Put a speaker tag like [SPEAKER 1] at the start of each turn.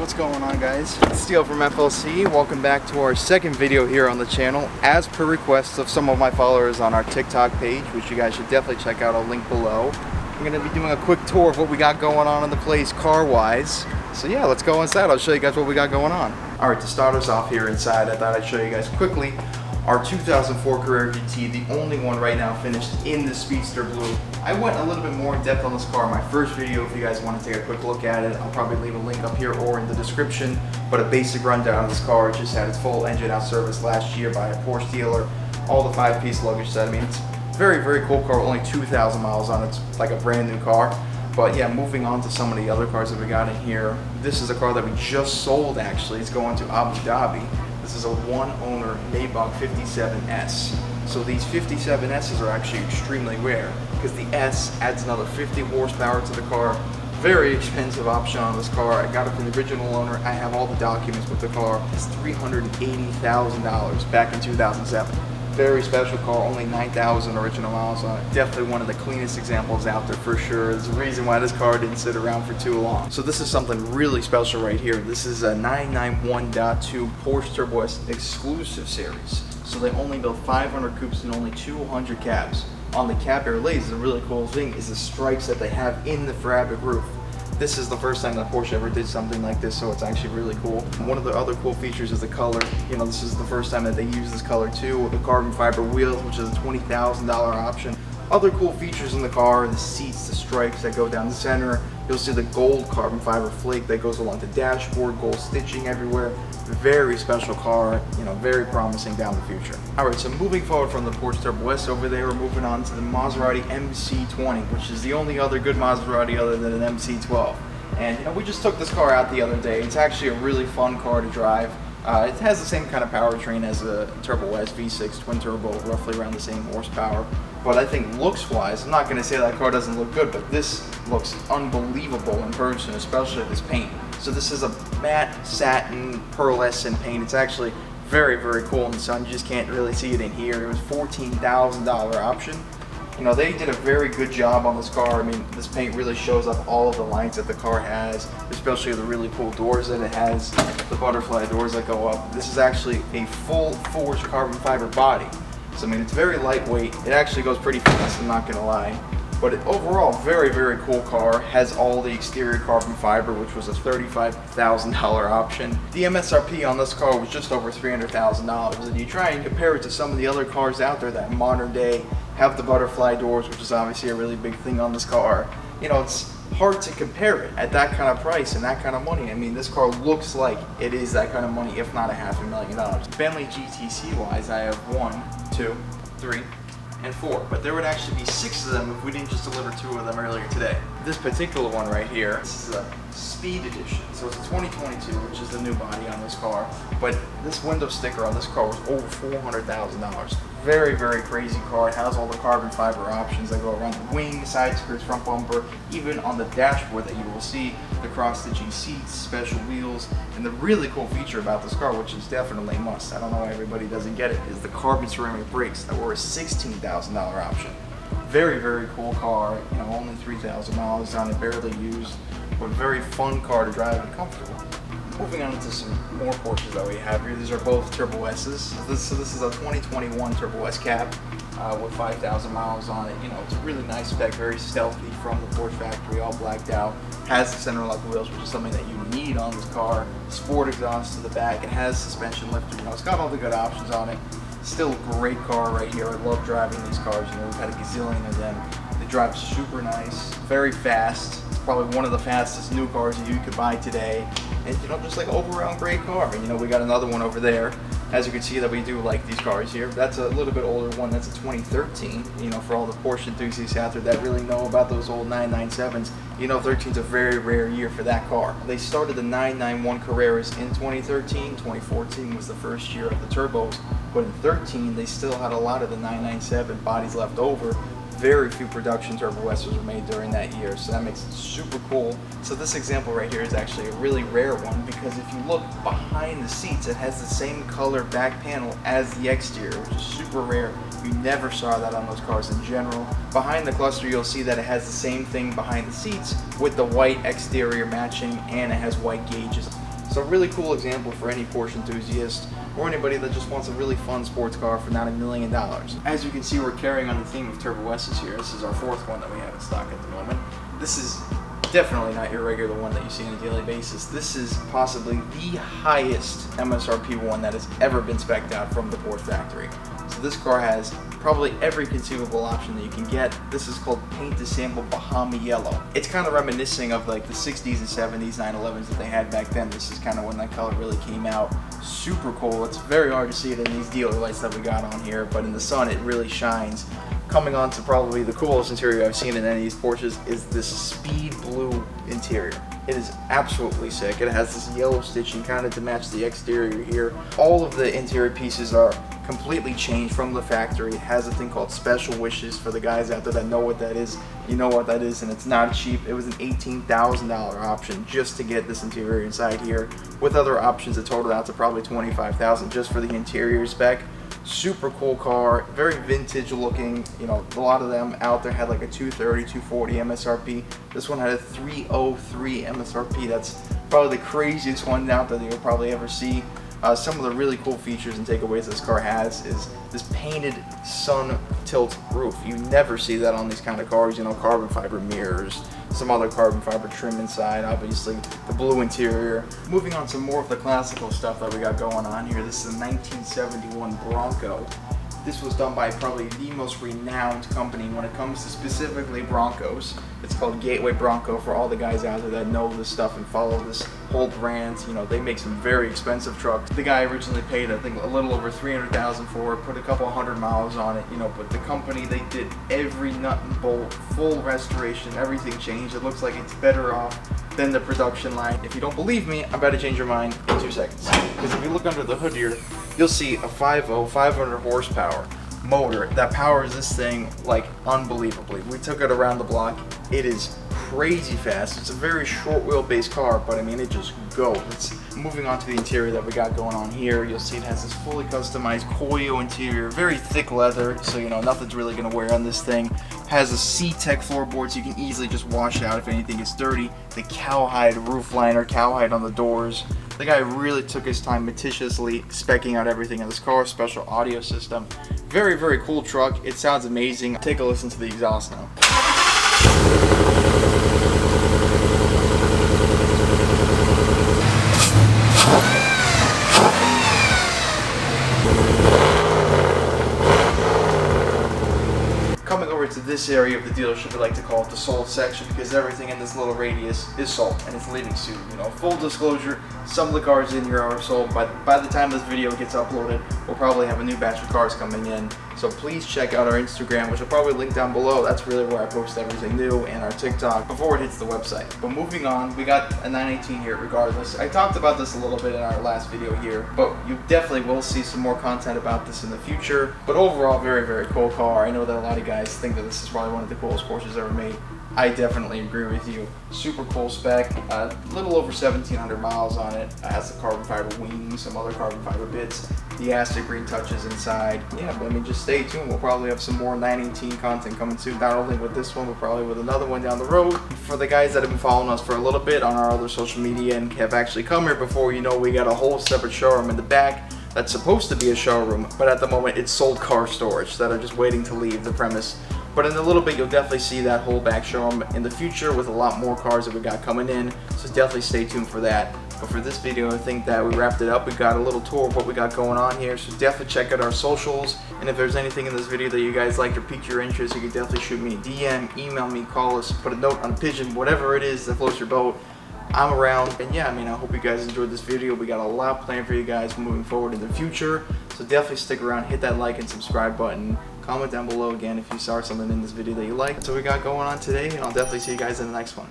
[SPEAKER 1] what's going on, guys? It's Steele from FLC. Welcome back to our second video here on the channel, as per request of some of my followers on our TikTok page, which you guys should definitely check out. I'll link below. I'm going to be doing a quick tour of what we got going on in the place car-wise. So yeah, let's go inside. I'll show you guys what we got going on. Alright, to start us off here inside, I thought I'd show you guys quickly our 2004 Carrera GT, the only one right now finished in the Speedster Blue. I went a little bit more in depth on this car in my first video. If you guys want to take a quick look at it, I'll probably leave a link up here or in the description. But a basic rundown of this car. It just had its full engine out service last year by a Porsche dealer. All the 5-piece luggage set. I mean, it's a very, very cool car. Only 2,000 miles on it. It's like a brand new car. But yeah, moving on to some of the other cars that we got in here. This is a car that we just sold actually. It's going to Abu Dhabi. This is a one-owner Maybach 57S. So these 57Ss are actually extremely rare because the S adds another 50 horsepower to the car. Very expensive option on this car. I got it from the original owner. I have all the documents with the car. It's $380,000 back in 2007. Very special car, only 9,000 original miles on it. Definitely one of the cleanest examples out there for sure. There's a reason why this car didn't sit around for too long. So this is something really special right here. This is a 991.2 Porsche Turbo S exclusive series. So they only built 500 coupes and only 200 cabs. On the cab air lays, the really cool thing is the stripes that they have in the fabric roof. This is the first time that Porsche ever did something like this, so it's actually really cool. One of the other cool features is the color. You know, this is the first time that they use this color too, with the carbon fiber wheels, which is a $20,000 option. Other cool features in the car, the seats, the stripes that go down the center. You'll see the gold carbon fiber flake that goes along the dashboard, gold stitching everywhere. Very special car, you know, very promising down the future. Alright, so moving forward from the Porsche Turbo S over there, we're moving on to the Maserati MC20, which is the only other good Maserati other than an MC12. And you know, we just took this car out the other day. It's actually a really fun car to drive. It has the same kind of powertrain as a Turbo S V6 twin turbo, roughly around the same horsepower. But I think looks-wise, I'm not going to say that car doesn't look good, but this looks unbelievable in person, especially this paint. So this is a matte satin pearlescent paint. It's actually very, very cool in the sun. You just can't really see it in here. It was $14,000 option. You know, they did a very good job on this car. I mean, this paint really shows up all of the lines that the car has, especially the really cool doors that it has, the butterfly doors that go up. This is actually a full forged carbon fiber body. So I mean, it's very lightweight. It actually goes pretty fast, I'm not gonna lie. But overall, very, very cool car. Has all the exterior carbon fiber, which was a $35,000 option. The MSRP on this car was just over $300,000. And you try and compare it to some of the other cars out there that modern day have the butterfly doors, which is obviously a really big thing on this car. You know, it's hard to compare it at that kind of price and that kind of money. I mean, this car looks like it is that kind of money, if not $500,000. Bentley GTC wise, I have 1, 2, 3, and 4, but there would actually be 6 of them if we didn't just deliver 2 of them earlier today. This particular one right here, this is a Speed Edition, so it's a 2022, which is the new body on this car, but this window sticker on this car was over $400,000. Very, very crazy car. It has all the carbon fiber options that go around the wing, side skirts, front bumper, even on the dashboard that you will see, the cross-stitching seats, special wheels, and the really cool feature about this car, which is definitely a must, I don't know why everybody doesn't get it, is the carbon ceramic brakes that were a $16,000 option. Very, very cool car, you know, only 3,000 miles on it, barely used, but very fun car to drive and comfortable. Moving on to some more Porsches that we have here. These are both Turbo S's. So this is a 2021 Turbo S cab with 5,000 miles on it. You know, it's a really nice spec, very stealthy from the Porsche factory, all blacked out. Has the center lock wheels, which is something that you need on this car. Sport exhaust to the back. It has suspension lifter. You know, it's got all the good options on it. Still a great car right here. I love driving these cars. You know, we've had a gazillion of them. They drive super nice, very fast. It's probably one of the fastest new cars that you could buy today. And you know, just like overall great car. And you know, we got another one over there. As you can see that we do like these cars here. That's a little bit older one. That's a 2013. You know, for all the Porsche enthusiasts out there that really know about those old 997s, you know, 13 is a very rare year for that car. They started the 991 Carreras in 2013. 2014 was the first year of the turbos. But in 13, they still had a lot of the 997 bodies left over. Very few production Turbo S's were made during that year, so that makes it super cool. So this example right here is actually a really rare one because if you look behind the seats, it has the same color back panel as the exterior, which is super rare. You never saw that on those cars in general. Behind the cluster, you'll see that it has the same thing behind the seats with the white exterior matching, and it has white gauges. So a really cool example for any Porsche enthusiast or anybody that just wants a really fun sports car for not $1 million. As you can see, we're carrying on the theme of Turbo S's here. This is our 4th one that we have in stock at the moment. This is definitely not your regular one that you see on a daily basis. This is possibly the highest MSRP one that has ever been spec'd out from the Porsche factory. So this car has probably every conceivable option that you can get. This is called Paint to Sample Bahama Yellow. It's kind of reminiscing of like the 60s and 70s 911s that they had back then. This is kind of when that color really came out. Super cool. It's very hard to see it in these dealer lights that we got on here, but in the sun it really shines. Coming on to probably the coolest interior I've seen in any of these Porsches is this speed blue interior. It is absolutely sick. It has this yellow stitching kind of to match the exterior here. All of the interior pieces are completely changed from the factory. It has a thing called Special Wishes for the guys out there that know what that is. You know what that is, and it's not cheap. It was an $18,000 option just to get this interior inside here, with other options that totaled out to probably $25,000 just for the interior spec. Super cool car, very vintage looking. You know, a lot of them out there had like a 230, 240 MSRP. This one had a 303 MSRP. That's probably the craziest one out there that you'll probably ever see. Some of the really cool features and takeaways this car has is this painted sun tilt roof. You never see that on these kind of cars. You know, carbon fiber mirrors, some other carbon fiber trim inside, obviously the blue interior. Moving on to more of the classical stuff that we got going on here. This is a 1971 Bronco. This was done by probably the most renowned company when it comes to specifically Broncos. It's called Gateway Bronco for all the guys out there that know this stuff and follow this whole brand. You know, they make some very expensive trucks. The guy originally paid, I think, a little over $300,000 for it, put a couple 100 miles on it, you know, but the company, they did every nut and bolt, full restoration, everything changed. It looks like it's better off than the production line. If you don't believe me, I'm about to change your mind in 2 seconds. Because if you look under the hood here, you'll see a 5.0 500 horsepower motor that powers this thing like unbelievably. We took it around the block. It is crazy fast. It's a very short wheelbase car, but I mean, it just goes. Moving on to the interior that we got going on here, you'll see it has this fully customized Koyo interior, very thick leather, so you know nothing's really gonna wear on this thing. Has a C-Tech floorboard, so you can easily just wash it out if anything gets dirty. The cowhide roof liner, cowhide on the doors. The guy really took his time meticulously speccing out everything in this car. Special audio system. Very, very cool truck. It sounds amazing. Take a listen to the exhaust now. Coming over to this area of the dealership, we like to call it the sold section because everything in this little radius is sold and it's leaving soon. You know, full disclosure, some of the cars in here are sold. By the time this video gets uploaded, we'll probably have a new batch of cars coming in. So please check out our Instagram, which I'll probably link down below. That's really where I post everything new, and our TikTok before it hits the website. But moving on, we got a 918 here regardless. I talked about this a little bit in our last video here, but you definitely will see some more content about this in the future. But overall, very, very cool car. I know that a lot of guys think that this is probably one of the coolest Porsches ever made. I definitely agree with you. Super cool spec, a little over 1,700 miles on it. It has the carbon fiber wings, some other carbon fiber bits, the acid green touches inside. Yeah, but I mean, just stay tuned. We'll probably have some more 918 content coming soon, not only with this one, but probably with another one down the road. For the guys that have been following us for a little bit on our other social media and have actually come here before, you know we got a whole separate showroom in the back that's supposed to be a showroom, but at the moment it's sold car storage that are just waiting to leave the premise. But in a little bit, you'll definitely see that whole back showroom in the future with a lot more cars that we got coming in. So definitely stay tuned for that. But for this video, I think that we wrapped it up. We got a little tour of what we got going on here. So definitely check out our socials. And if there's anything in this video that you guys liked or piqued your interest, you can definitely shoot me a DM, email me, call us, put a note on a pigeon, whatever it is that floats your boat. I'm around. And yeah, I mean, I hope you guys enjoyed this video. We got a lot planned for you guys moving forward in the future. So definitely stick around, hit that like and subscribe button. Comment down below again if you saw something in this video that you liked. That's what we got going on today, and I'll definitely see you guys in the next one.